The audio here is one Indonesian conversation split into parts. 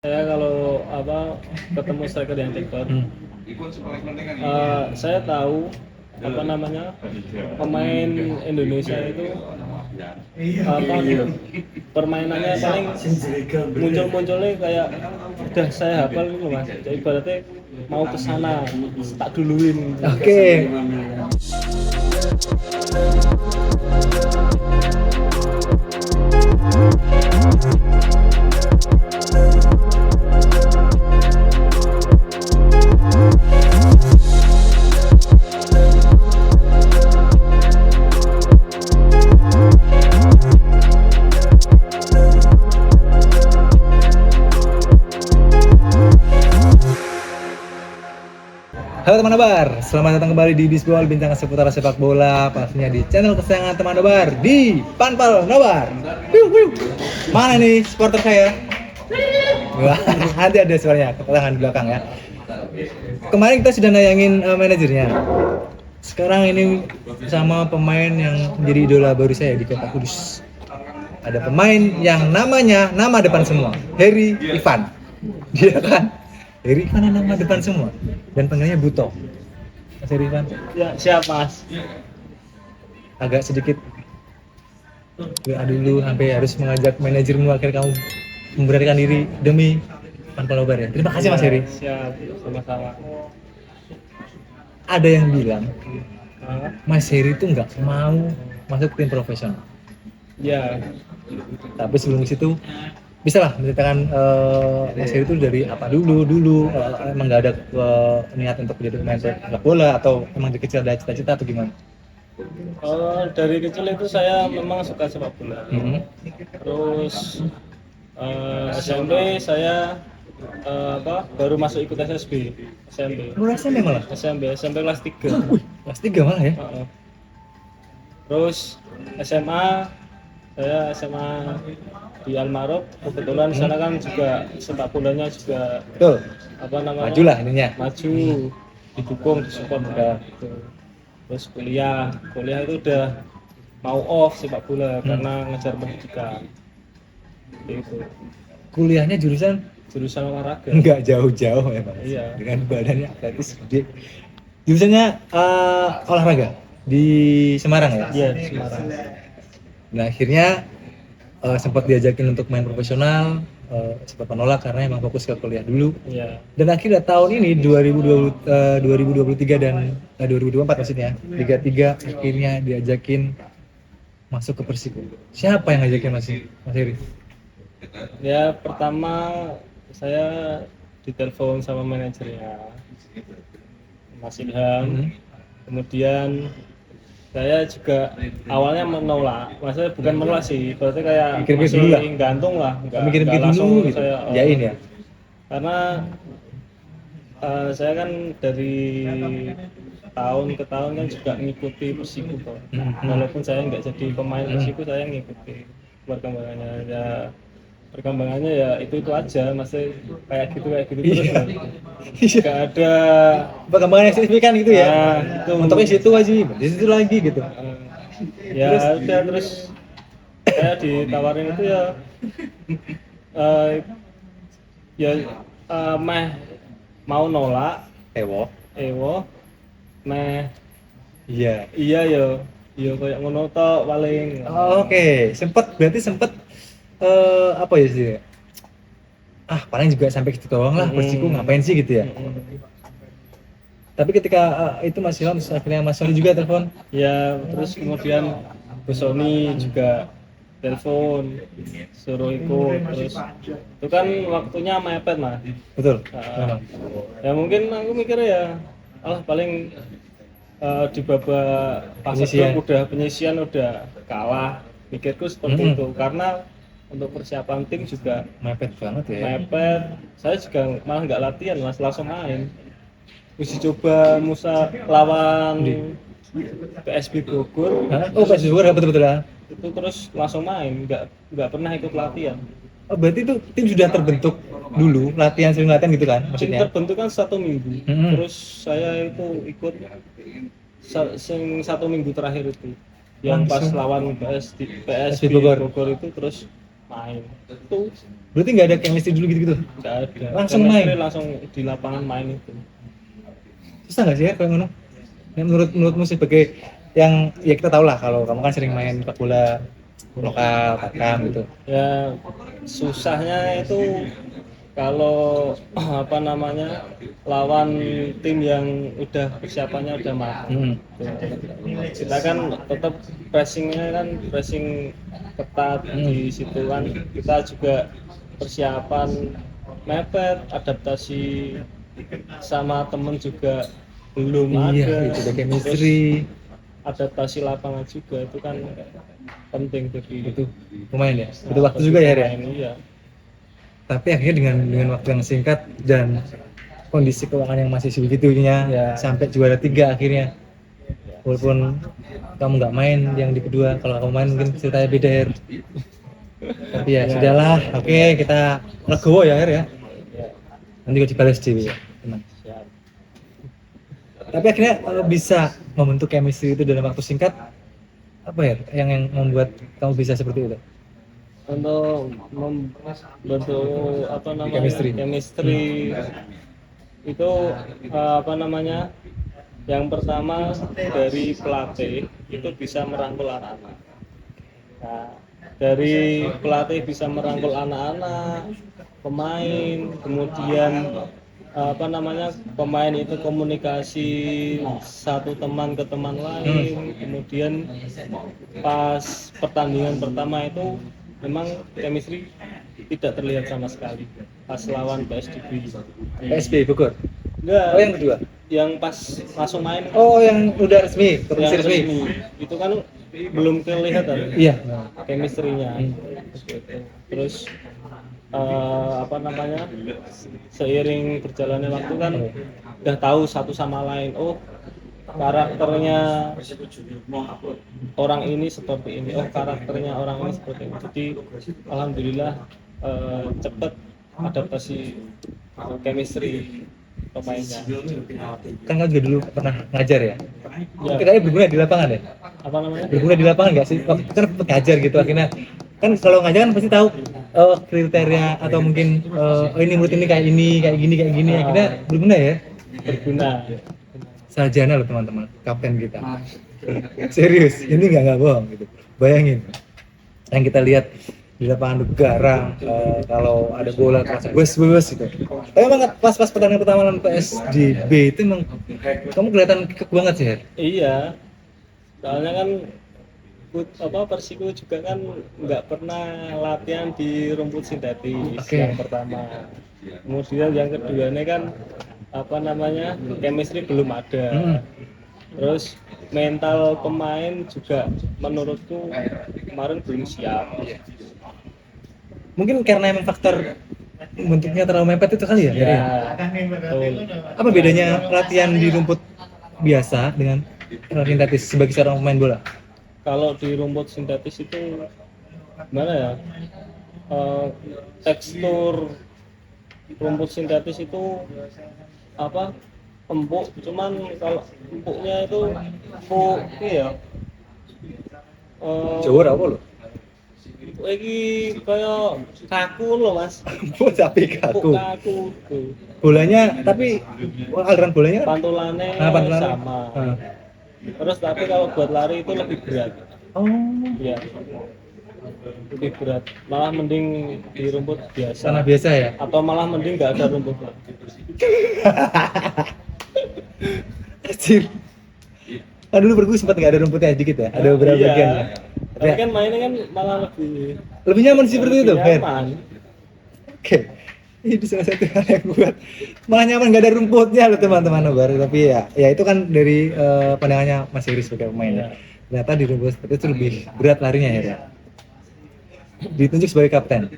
Saya kalau ketemu striker yang cepat, saya tahu pemain Indonesia itu permainannya paling muncul-munculnya kayak udah saya hafal gitu mas. Jadi ibaratnya mau ke sana tak duluin. Oke. Halo teman Nobar, selamat datang kembali di Bisbol, bincang seputar sepak bola, pastinya di channel kesayangan teman Nobar di Panpel Nobar. Mana nih supporter saya? Wah, nanti ada suaranya, keterangan di belakang ya. Kemarin kita sudah nayangin manajernya. Sekarang ini sama pemain yang menjadi idola baru saya di Kota Kudus. Ada pemain yang namanya nama depan semua, Heri Ivan. Dia kan Heri Ivan nama depan semua dan panggilnya Buto. Mas Heri Ivan. Ya siap mas. Agak sedikit doa dulu sampai harus mengajak manajermu akhirnya kamu memberanikan diri demi Panpel Nobar ya. Terima kasih Mas Heri. Siap, sama-sama. Ada yang bilang Mas Heri itu nggak mau masuk tim profesional. Ya. Tapi sebelum situ bisa lah menceritakan Mas Heri itu dari apa dulu emang nggak ada niat untuk jadi pemain sepak bola atau emang dari kecil ada cita-cita atau gimana? Dari kecil itu saya memang suka sepak bola. Terus SMP saya baru masuk ikut SSB. SMP. Lu SMP malah? SMP kelas 3. Kelas 3 malah ya? Terus saya SMA di Almarok, kebetulan di sana kan juga sepak bolanya juga Betul. Maju lah ininya. Maju, didukung, disupport juga. Gitu. Terus kuliah itu udah mau off sepak bola karena ngejar pendidikan. Gitu. Kuliahnya jurusan olahraga. Enggak jauh-jauh ya Mas. Iya. Dengan badannya atletis gede. Jurusannya olahraga di Semarang ya? Iya, di Semarang. Nah akhirnya sempat diajakin untuk main profesional, sempat menolak karena emang fokus ke kuliah dulu. Iya. Dan akhirnya tahun ini 2023 dan 2024 maksudnya, Liga 3 akhirnya diajakin masuk ke Persiko. Siapa yang ngajakin Mas Heri? Ya pertama saya ditelepon sama manajernya Mas Ilham. Kemudian saya juga awalnya menolak, maksudnya bukan menolak sih, berarti kayak mikir-mikir masih dulu lah. gantung lah, nggak Mikir-mikir dulu gitu. saya Yain ya. karena saya kan dari tahun ke tahun kan juga ngikuti Persiko kok. Walaupun saya nggak jadi pemain Persiko, saya ngikuti perkembangannya ya itu aja, masih kayak gitu terus Iya. nggak ada Perkembangan yang signifikan gitu ya. itu Mentoknya situ aja, di situ lagi gitu. Ya terus saya ditawarin itu meh mau nolak Ewo. meh Iya. iya kayak ngono tok paling. Oke. Berarti sempet apa ya sih? Paling juga sampai gitu doang lah. Persiko ngapain sih gitu ya? Tapi ketika itu Mas Ilham, akhirnya Mas Sony juga telepon. Ya terus kemudian Bu Sony juga telepon suruh ikut, terus itu kan waktunya mepet mas. Betul. Ya mungkin aku mikir ya paling di babak fase penyisian udah kalah, mikirku seperti itu, karena untuk persiapan tim juga mepet banget ya. Saya juga malah nggak latihan mas, langsung main uji coba Musa lawan PSB Bogor. PSB Bogor betul ya. Itu terus langsung main, nggak pernah ikut latihan. Berarti itu tim sudah terbentuk dulu, sering latihan gitu kan maksudnya? Tim terbentuk kan 1 minggu. Terus saya itu ikut 1 minggu terakhir itu yang pas lawan PSB Bogor itu, terus main itu Berarti nggak ada chemistry dulu gitu-gitu? nggak ada Langsung chemistry, main? langsung di lapangan main itu. Susah nggak sih ya kayak ngono? Yang menurutmu sebagai yang ya kita tahu lah kalau kamu kan sering main sepak bola lokal, takam gitu. Ya susahnya itu kalau apa namanya lawan tim yang udah persiapannya udah matang. Kita kan tetap pressingnya kan pressing ketat di situ kan, kita juga persiapan mepet, adaptasi sama temen juga belum Iya, ada, itu ada terus chemistry. adaptasi lapangan juga itu kan penting bagi Itu lumayan ya. Butuh waktu juga ya, Ria. pemain, iya. Tapi akhirnya dengan waktu yang singkat dan kondisi keuangan yang masih sebegitunya Ya. sampai juara 3 akhirnya. Walaupun kamu nggak main yang di kedua, kalau kamu main mungkin ceritanya beda ya. Tapi ya sudahlah, oke kita legowo ya Her ya. Ya, Nanti gue dibalas dewi ya, teman. siap. Tapi akhirnya bisa membentuk chemistry itu dalam waktu singkat, apa ya yang membuat kamu bisa seperti itu? Untuk membentuk apa namanya Chemistry. itu apa namanya, yang pertama dari pelatih itu bisa merangkul anak-anak. Nah, dari pelatih bisa merangkul anak-anak, pemain, kemudian apa namanya, pemain itu komunikasi satu teman ke teman lain, kemudian pas pertandingan pertama itu memang chemistry tidak terlihat sama sekali pas lawan PSDB. PSB Bogor. Enggak, Oh yang kedua. yang pas langsung main, Oh yang udah resmi, yang kompetisi resmi. resmi itu kan belum kelihatan Iya. chemistry-nya. Terus apa namanya, seiring berjalannya waktu kan udah tahu satu sama lain, oh karakternya orang ini seperti ini, oh karakternya orang ini seperti ini. Jadi alhamdulillah cepat adaptasi chemistry pemainnya. Kan kamu juga dulu pernah ngajar ya? Ya, Kayaknya berguna di lapangan ya? apa namanya, Berguna di lapangan nggak sih? Waktu itu kan ngajar gitu akhirnya kan kalau ngajar kan pasti tahu kriteria atau mungkin oh ini murid ini kayak gini akhirnya berguna ya? berguna. Sarjana loh teman-teman, kapten kita. Serius, ini nggak bohong gitu. Bayangin yang kita lihat di lapangan tuh garang, kalau ada bola terasa bus gitu. Tapi emang pas pertandingan pertama lawan PSDB itu emang kamu kelihatan kekeh banget sih. Her. Iya, soalnya kan Persiko juga kan nggak pernah latihan di rumput sintetis. Oke. Yang pertama, kemudian yang keduanya kan apa namanya, chemistry belum ada. Terus mental pemain juga menurutku kemarin belum siap. Mungkin karena emang faktor bentuknya terlalu mepet itu kali ya. Her, ya? Betul. Apa bedanya latihan di rumput biasa dengan sintetis sebagai seorang pemain bola? Kalau di rumput sintetis itu gimana ya? Tekstur rumput sintetis itu apa? Empuk, cuman kalau empuknya itu empuk ya. Jawa apa lo? Iki kayak kaku loh mas. Empuk tapi Empuk kaku. kaku tuh. Bolanya tapi aliran bolanya kan? Pantulannya Pantulannya. sama. Terus tapi kalau buat lari itu lebih berat. Oh. Iya. Lebih berat. Malah mending di rumput biasa. Tanah biasa ya? Atau malah mending nggak ada rumput. Anjir. Kan dulu bergu sempat nggak ada rumputnya sedikit ya? Ada beberapa Iya. bagian ya? Tapi kan mainnya kan malah Lebih nyaman seperti itu, lebih Fer? nyaman. Oke. Ini salah satu hal yang buat malah nyaman nggak ada rumputnya loh teman-teman nobar. Tapi ya itu kan dari pandangannya Mas Heri sebagai pemain ya. Ternyata di rumput seperti itu lebih berat larinya ya. Ditunjuk sebagai kapten.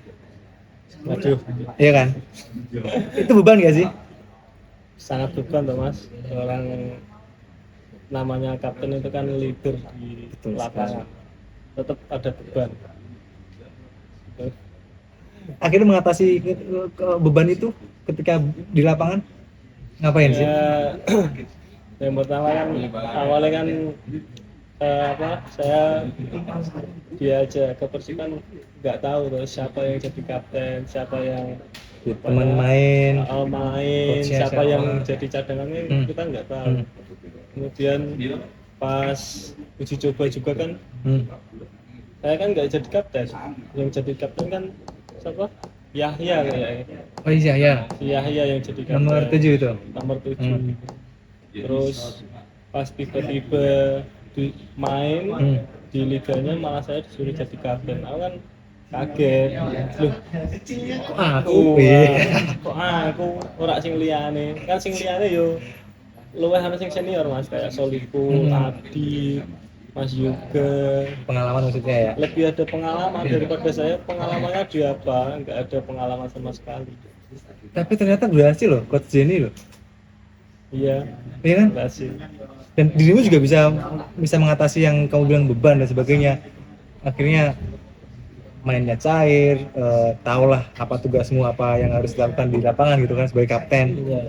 Waduh, Iya kan? Itu beban nggak sih? sangat beban tuh mas. Orang namanya kapten itu kan leader di Betul lapangan. Tetap ada beban. Akhirnya mengatasi beban itu ketika di lapangan ngapain sih? Ya, yang pertama kan awalnya kan saya diajak ke Persib kan nggak tahu tuh siapa yang jadi kapten, siapa yang teman main, main, coachnya siapa yang siapa. jadi cadangannya Hmm. kita nggak tahu. Kemudian pas uji coba juga kan saya kan nggak jadi kapten, yang jadi kapten kan siapa? Yahya kayaknya. Oh iya ya, Yahya yang jadi kapten. nomor 7 itu. Nomor 7. Terus pas tiba-tiba main di liganya malah saya disuruh jadi kapten. Aku kan kaget. Loh, Kok aku? kok aku ora sing liyane. Kan sing liyane yo luwih ana sing senior Mas kayak Soliku, Adi, Mas Yoga. Pengalaman maksudnya ya. Lebih ada pengalaman daripada saya. Pengalamannya di apa? Enggak ada pengalaman sama sekali. Tapi ternyata berhasil loh, Coach Jenny loh. Iya. Iya kan? Berhasil. Dan dirimu juga bisa mengatasi yang kamu bilang beban dan sebagainya. Akhirnya mainnya cair, tahulah apa tugasmu, apa yang harus dilakukan di lapangan gitu kan sebagai kapten. Iya.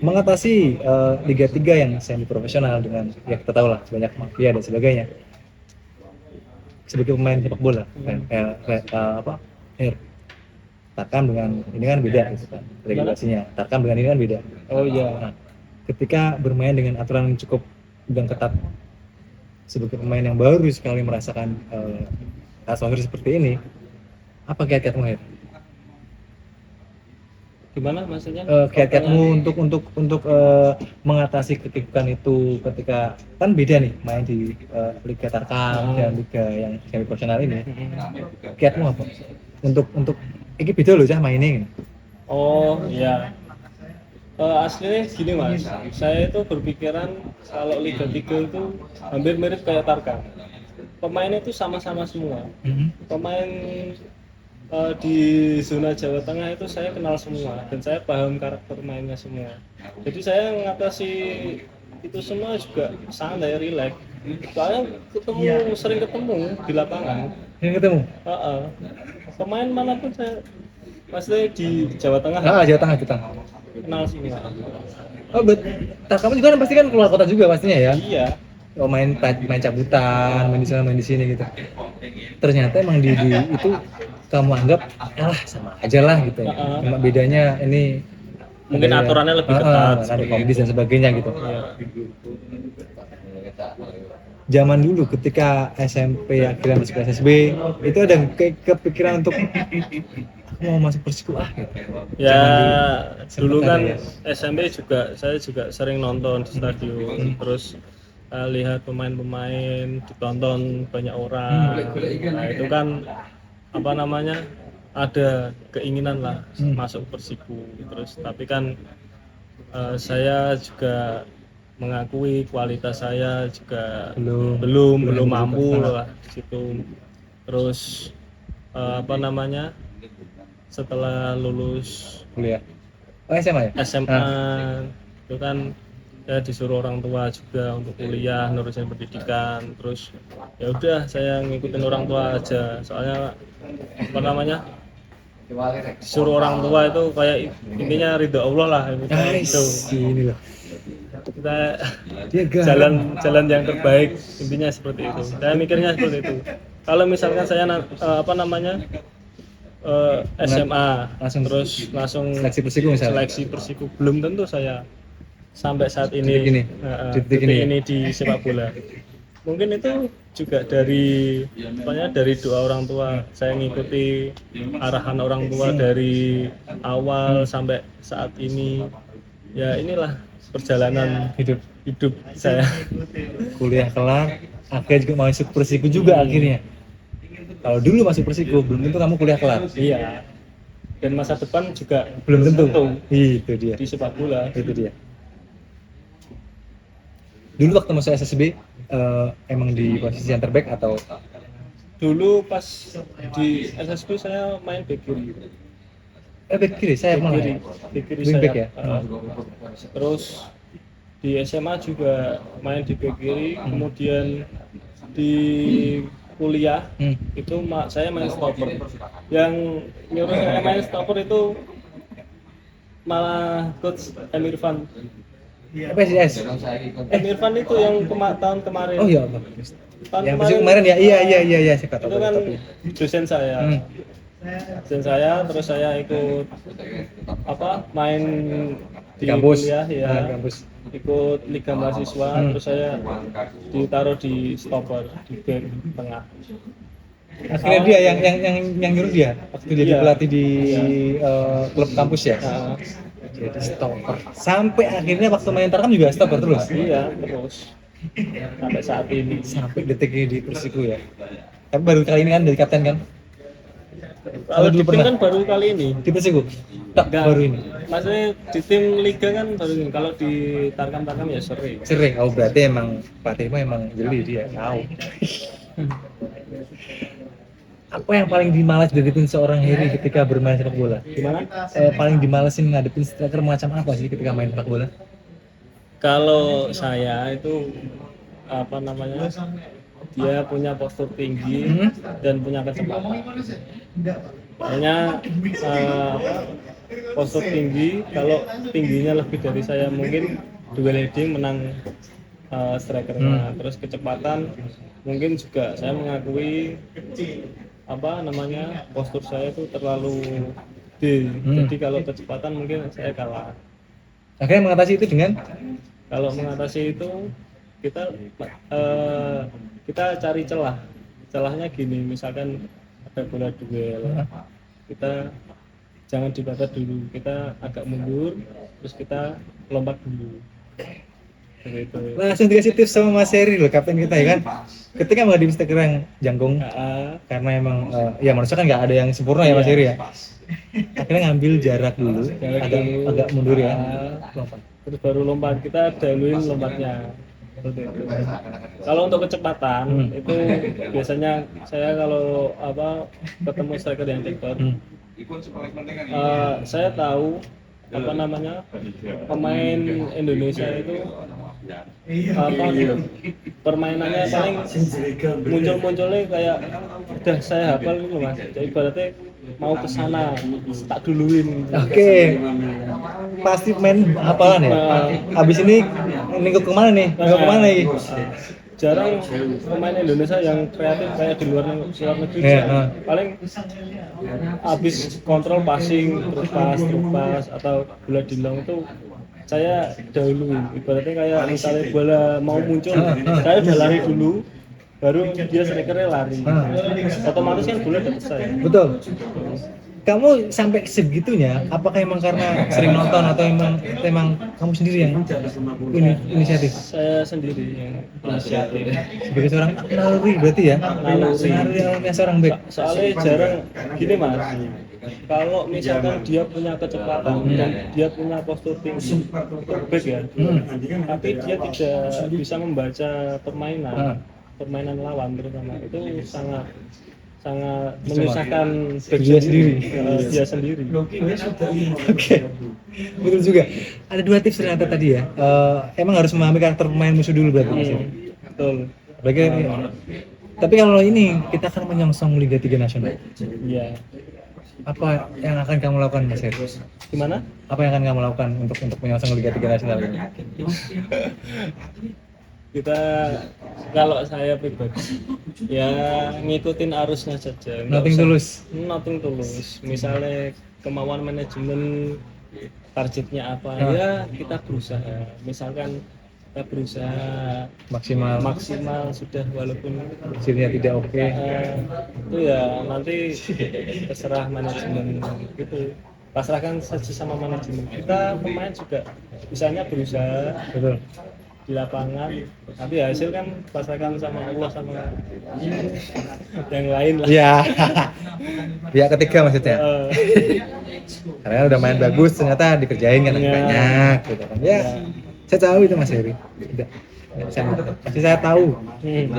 Mengatasi Liga 3 yang semi profesional dengan ya kita tahu lah banyak mafia dan sebagainya. Sebagai pemain sepak bola, Tarkam dengan ini kan beda gitu kan regulasinya. Tarkam dengan ini kan beda. Oh iya. Nah, ketika bermain dengan aturan yang cukup dan ketat sebagai pemain yang baru sekali merasakan atmosfer seperti ini, apa kiat-kiatmu ya? Gimana maksudnya? Kiat-kiatmu untuk mengatasi kekikukan itu ketika kan beda nih main di Liga Tarkam dan Liga yang semi profesional ini. Kiatmu apa? Untuk ini beda loh cah mainnya. Oh iya. Aslinya gini Mas, saya itu berpikiran kalau Liga 3 itu hampir mirip kayak Tarkam. Pemainnya itu sama-sama semua. Pemain di zona Jawa Tengah itu saya kenal semua dan saya paham karakter mainnya semua. Jadi saya mengatasi itu semua juga santai, rileks. Soalnya sering ketemu di lapangan. Yang ketemu? Pemain manapun saya pasti di Jawa Tengah. Jawa Tengah kita. Kenal semua. Oh, kamu juga kan pasti kan keluar kota juga pastinya ya? Iya. Oh, main cabutan, main di sana, main di sini gitu. Ternyata emang di itu kamu anggap sama aja lah gitu. Cuma bedanya ini mungkin aturannya lebih ketat, ada komdis dan sebagainya gitu. Iya. Zaman dulu ketika SMP akhirnya masuk ke SSB, itu ada kepikiran untuk aku mau masuk Persiku gitu. Ya dulu kan ya. SMP juga saya juga sering nonton di stadion, terus lihat pemain-pemain ditonton banyak orang. Nah, itu kan apa namanya ada keinginan lah masuk Persiku, terus tapi kan saya juga mengakui kualitas saya juga belum mampu lah di situ. Terus apa namanya setelah lulus kuliah SMA ya? SMA itu kan saya disuruh orang tua juga untuk kuliah nerusin pendidikan, terus ya udah saya ngikutin orang tua aja, soalnya apa namanya disuruh orang tua itu kayak intinya ridho Allah lah itu. Ini loh kita jalan yang terbaik, intinya seperti itu. Saya mikirnya seperti itu. Kalau misalkan saya SMA terus langsung seleksi Persiku belum tentu saya sampai saat ini titik ini di sepak bola. Mungkin itu juga dari doa orang tua. Saya ngikuti arahan orang tua dari awal sampai saat ini. Ya inilah perjalanan hidup saya. Kuliah kelar, akhirnya juga masuk Persiku juga akhirnya. Kalau dulu masuk Persiku belum tentu kamu kuliah kelar. Iya. Dan masa depan juga belum tentu. Itu dia. Di sepak bola. Itu dia. Dulu waktu masuk SSB emang di posisi yang terbaik atau? Dulu pas di SSB saya main back kiri. Back kiri, saya malah. Back kiri saya. Back ya? Terus di SMA juga main di back kiri, kemudian di kuliah itu saya main stopper. Yang nyuruh saya main stopper itu malah coach Emirfan. PSIS. Irfan itu yang tahun kemarin. Oh iya, apa? Tahun Yang PSIS kemarin ya, iya, saya itu kan dosen saya. Hmm. Dosen saya, terus saya ikut main di Kampus. kuliah ya. Kampus. Ikut liga mahasiswa, terus saya ditaruh di stopper di back tengah. Akhirnya dia yang nyuruh dia waktu jadi pelatih di klub kampus ya. Jadi stopper. Sampai akhirnya waktu main Tarkam juga stopper terus. Iya, terus. Sampai saat ini. Sampai detik ini di Persiku ya. Tapi baru kali ini kan jadi kapten kan? Kalau di tim kan baru kali ini. Di Persiku? Tak, baru ini. Maksudnya di tim liga kan baru ini. Kalau di Tarkam ya sering. Sering. Oh berarti emang pelatihmu emang jeli dia. Tahu. Apa yang paling dimalas ngadepin seorang Heri ketika bermain sepak bola? Gimana? Paling dimalesin ngadepin striker macam apa sih ketika main sepak bola? Kalau saya itu dia punya postur tinggi dan punya kecepatan. Hanya postur tinggi, kalau tingginya lebih dari saya mungkin duel heading menang strikernya. Terus kecepatan mungkin juga saya mengakui postur saya itu terlalu D. Jadi kalau kecepatan mungkin saya kalah. Akhirnya mengatasi itu dengan kita cari celahnya gini, misalkan ada bola duel, kita jangan dibakar dulu, kita agak mundur, terus kita lompat dulu. Begitu. Langsung dikasih tips sama Mas Heri loh, kapten kita ya kan. Ketika menghadapi striker yang jangkung, karena emang ya manusia kan nggak ada yang sempurna ya Mas Heri ya. Akhirnya ngambil jarak dulu, agak mundur ya. Lompat. Terus baru lompat, kita dahuluin lompatnya. Kalau untuk kecepatan itu biasanya saya kalau ketemu striker yang cepat, saya tahu pemain Indonesia itu permainannya paling munculnya kayak udah saya hafal gitu Mas. Jadi ibaratnya mau ke sana tak duluin. Oke. Pasti main hafalan ya. Habis ini minggu kemana nih? Jarang pemain Indonesia yang kreatif kayak di luar negeri. Paling habis kontrol passing, terus pas atau bola di long itu saya dahuluin. Ibaratnya kayak misalnya bola mau muncul, saya udah lari dulu, baru dia strikernya lari. Otomatis kan bola dapet saya. Betul. Kamu sampai segitunya, apakah emang karena sering nonton atau emang kamu sendiri yang inisiatif? Saya sendiri yang inisiatif. Sebagai seorang naluri berarti ya? Naluri seorang back. Soalnya jarang gini Mas. Kalau misalkan dia punya kecepatan dan dia punya postur tinggi, back ya. Tapi dia tidak bisa membaca permainan lawan terutama, itu sangat menyusahkan dia sendiri. Oke. Betul juga. Ada 2 tips ternyata tadi ya. Emang harus memahami karakter pemain musuh dulu berarti. Betul. Tapi kalau ini kita akan menyongsong Liga 3 Nasional. Iya. Apa yang akan kamu lakukan Mas Heri? Gimana? Apa yang akan kamu lakukan untuk menyongsong Liga 3 Nasional ini? Kita kalau saya pribadi ya ngikutin arusnya saja. Nothing tulus. Misalnya kemauan manajemen targetnya apa ya kita berusaha. Misalkan kita berusaha maksimal sudah walaupun hasilnya tidak oke. Itu ya nanti terserah manajemen gitu. Pasrahkan saja sama manajemen. Kita pemain juga bisanya berusaha. Betul. Di lapangan, tapi hasil kan pasrahkan sama Allah sama yang lain lah. Iya. Pihak ketiga maksudnya. Karena udah main bagus ternyata dikerjain kan banyak gitu kan. Ya. Saya tahu itu Mas Heri. Tidak. Saya tahu.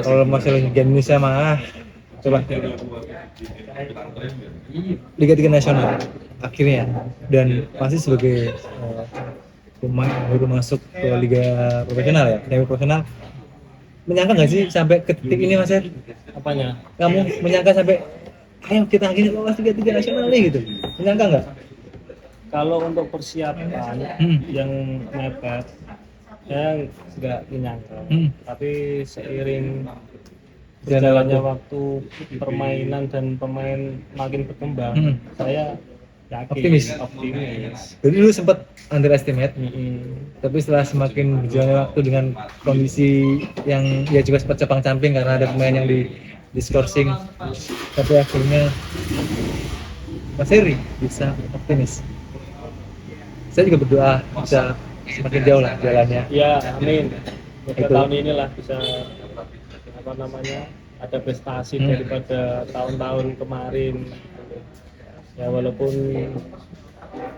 Kalau masalah Liga Indonesia mah coba. Liga 3 Nasional akhirnya dan pasti sebagai pemain baru masuk ke liga profesional ya, semi profesional. Menyangka nggak sih sampai ke titik ini Mas Her? Apanya? Kamu menyangka sampai ayo kita akhirnya lolos Liga 3 Nasional nih gitu? Menyangka nggak? Kalau untuk persiapan yang mepet, ya nggak menyangka. Tapi seiring Jalannya berjalannya waktu permainan dan pemain makin berkembang, saya yakin optimis. Jadi dulu sempat underestimate, Mm-mm. tapi setelah semakin berjalannya waktu dengan kondisi yang ya juga sempat capang-camping karena ada pemain yang di diskorsing, tapi akhirnya Mas Heri bisa optimis. Saya juga berdoa bisa semakin jauh lah jalannya. Ya, amin. Semoga Itu. tahun inilah bisa apa namanya ada prestasi daripada tahun-tahun kemarin. Ya walaupun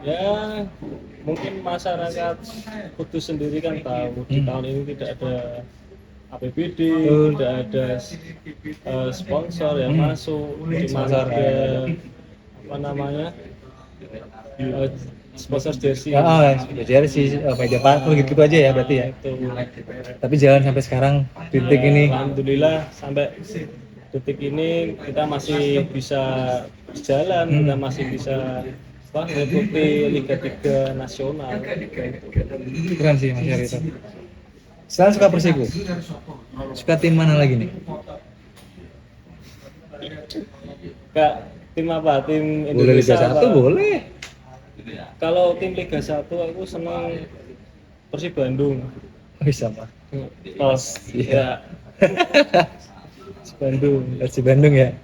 ya mungkin masyarakat Kudus sendiri kan tahu di tahun ini tidak ada APBD, tidak ada sponsor yang masuk, di mana ada apa namanya eh, sponsor jersey. Jersey, meja parkir gitu aja ya berarti ya. Itu. Tapi jalan sampai sekarang titik Ya, ini. alhamdulillah sampai detik ini kita masih bisa berjalan, kita masih bisa mengikuti Liga-Liga nasional. Keren sih Mas Heri itu. Selain suka Persiku, suka tim mana lagi nih? Kak, tim apa? Tim Boleh Liga Indonesia 1 apa? boleh. Kalau tim Liga 1 aku senang Persib Bandung. Oh, sama. Pos, ya. Persib Bandung. Persib Bandung ya.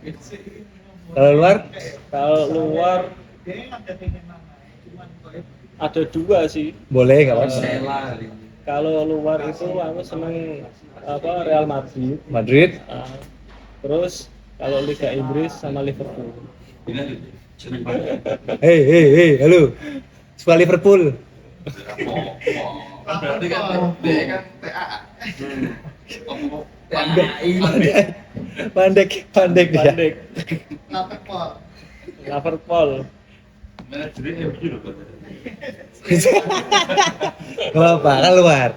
Kalau luar? Kalau luar ada dua sih. Boleh nggak apa-apa. Kalau luar itu aku seneng apa Real Madrid. Madrid. Terus kalau Liga Inggris sama Liverpool. Hei, halo. Suka Liverpool. Berarti kan dia kan TA. Pandek dia. Pandek. Liverpool. Manajernya MU loh Pak. Gak apa, kan luar.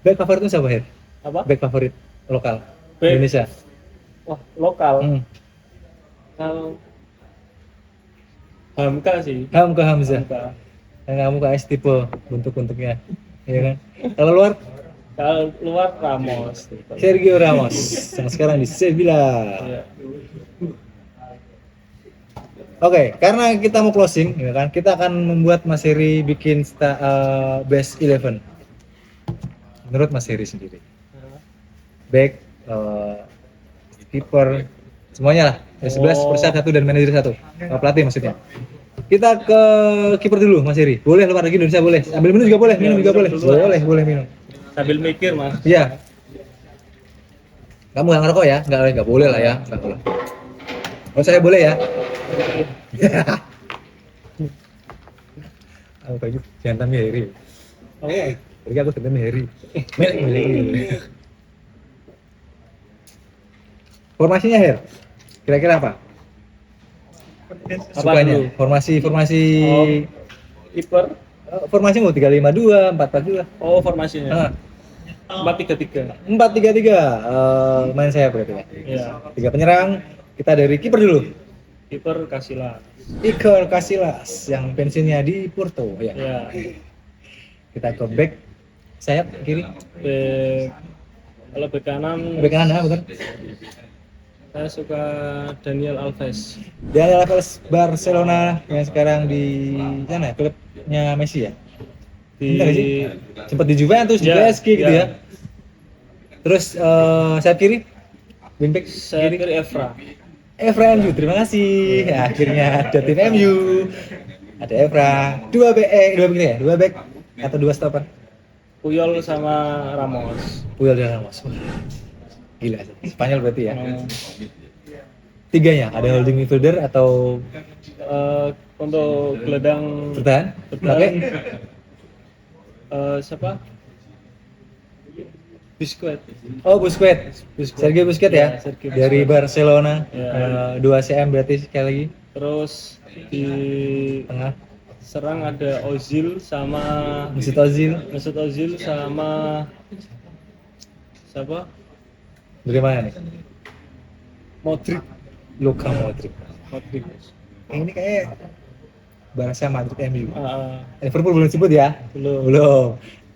Back favorit itu siapa, Her? Apa? Back favorit lokal Back. Indonesia. Wah, lokal. Hmm. Kalau Hamka sih. Hamka Hamzah. Hamka. Yang kamu KS tipe bentuk-bentuknya. Iya kan? Kalau luar Kalau luar Ramos. Sergio Ramos yang sekarang di Sevilla. Ya. Oke, karena kita mau closing, ya kan? Kita akan membuat Mas Heri bikin best 11. Menurut Mas Heri sendiri. Back, keeper, semuanya lah. Ada 11 persat 1 dan manajer 1. Pelatih maksudnya. Kita ke kiper dulu, Mas Heri. Boleh luar lagi Indonesia boleh. Ambil minum juga boleh, minum juga boleh. Boleh minum. Sambil mikir, Mas. Iya. Kamu nggak ngerokok ya? Nggak boleh lah ya. Nggak boleh. Oh saya boleh ya? Aku kayak gitu. Jangan tanya Heri. Oh, iya. Pergi aku ketemu Heri. Milik. Formasinya Her? Kira-kira apa? Sukanya? dulu? Formasi Kiper. formasi mau 352, 442. Oh, formasinya. Ah, 4-3-3. 4-3-3. Main saya berarti ya. Iya. 3 penyerang. Kita dari kiper dulu. Kiper Casillas. Iker Casillas yang pensiunnya di Porto ya. Ya. Kita ke back sayap kiri. Kalau bek kanan Back kanan ya, betul. saya suka Daniel Alves. Daniel Alves Barcelona yang sekarang di sana klubnya Messi ya. Bener nggak sih? Sempat di Juventus, di Ya, PSG gitu ya. Terus sayap kiri, wingback Saya kiri. kiri Evra. Evra MU, terima kasih. Ya, akhirnya ada tim MU. Ada Evra, 2 back ya, 2 back atau 2 stopper. Puyol sama Ramos. Puyol dan Ramos. Gila sih. Spanyol berarti ya. Oh, Tiganya, ada holding midfielder atau untuk gelandang bertahan? Oke. siapa? Busquets. Oh, Busquets. Sergio Busquets ya. Sergio Dari Busquets. Barcelona. Ya. 2 cm berarti sekali lagi. Terus di Tengah. serang ada Ozil sama Mesut Ozil. Mesut Ozil sama siapa? Dari mana nih? Modric. Luka Modric. Modric. Ini kayak Barca Madrid MU. Ah, Liverpool belum disebut ya? belum. Belum.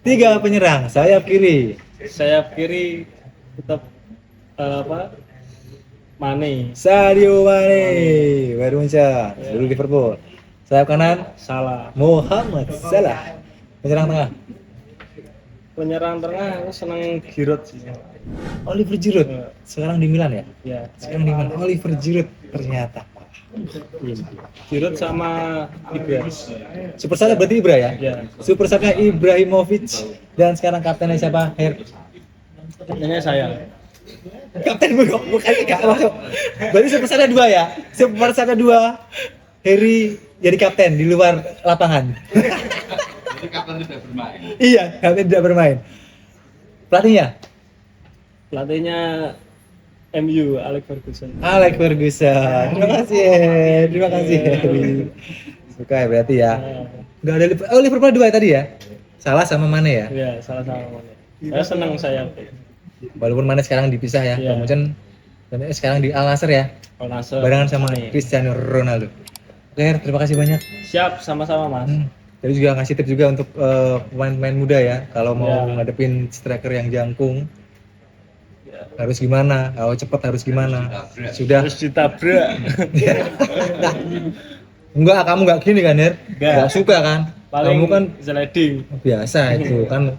3 penyerang, sayap kiri. Sayap kiri tetap Mane. Sadio Mane, Bayern Munchen, dulu Liverpool. Sayap kanan, Salah. Mohamed Salah. Penyerang tengah, Penyerang tengah aku seneng Giroud sih. Oliver Giroud. Sekarang di Milan ya? Ya. Sekarang di Milan, Oliver Giroud ternyata. Giroud sama Ibra. Super Sub berarti Ibra ya? Ya. Super Subnya Ibrahimovic dan sekarang kaptennya siapa? Ini saya. Kapten bukan gak masuk. Berarti Super Subnya 2 ya? Super Subnya 2. Harry jadi kapten di luar lapangan. Jadi kapan tidak bermain? Iya, kapten tidak bermain. Pelatihnya? Pelatihnya MU Alex Ferguson. Alex Ferguson. Terima kasih, terima kasih. Harry. Suka ya berarti ya. Enggak ada Liverpool 2 ya tadi ya? Salah sama Mane ya? Ya, salah sama Mane. Saya seneng sayap. Walaupun Mane sekarang dipisah ya, Iya. kemudian sekarang di Al Nassr ya, Al Nassr. barengan sama Cristiano Ronaldo. Oke, terima kasih banyak. Siap, sama-sama Mas. Tadi juga ngasih tips juga untuk pemain-pemain muda ya, kalau mau Iya. ngadepin striker yang jangkung harus gimana, kalau cepet harus gimana. Sudah. Terus ditabrak. Enggak, kamu nggak gini kan, Her? Nggak. Nggak suka kan? Paling Kamu kan sliding. biasa itu kan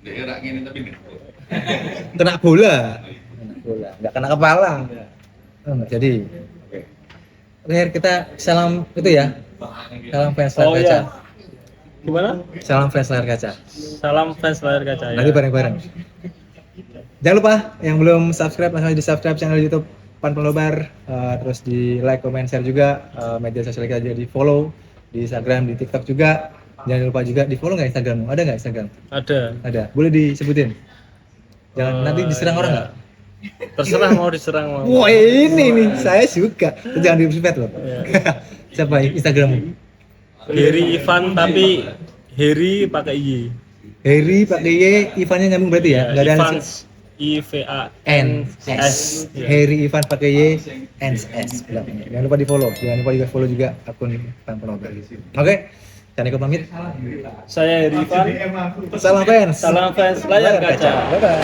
Daerah gini tapi nih. kena bola. Kena bola, nggak kena kepala. Nggak jadi. Oke, Her, kita salam itu ya. Salam fans layar Oh kaca. iya. Gimana? Salam fans layar kaca. Salam fans layar kaca ya. Nanti bareng-bareng. Jangan lupa yang belum subscribe langsung di subscribe channel YouTube Panpel Nobar, terus di like, comment, share juga media sosial kita, jadi di follow di Instagram, di TikTok juga. Jangan lupa juga di follow nggak Instagrammu? Ada nggak Instagram? Ada. Ada. Boleh disebutin? Jangan nanti diserang orang nggak? Terserah mau diserang mau. Wah ini nih saya suka. Jangan di-spread loh. Iya. Siapa Instagrammu? Harry Ivan tapi Harry pakai Y. Harry pakai Y, Ivannya nyambung berarti ya? Nggak ada Ivan IVANS. Harry Ivan pakai Y, NS belakangnya. Jangan lupa di follow. Jangan lupa juga follow juga akun Panpel Nobar. Oke, Chan Eko pamit. Saya Harry Ivan. Salam fans. Salam fans layar kaca. Bye bye.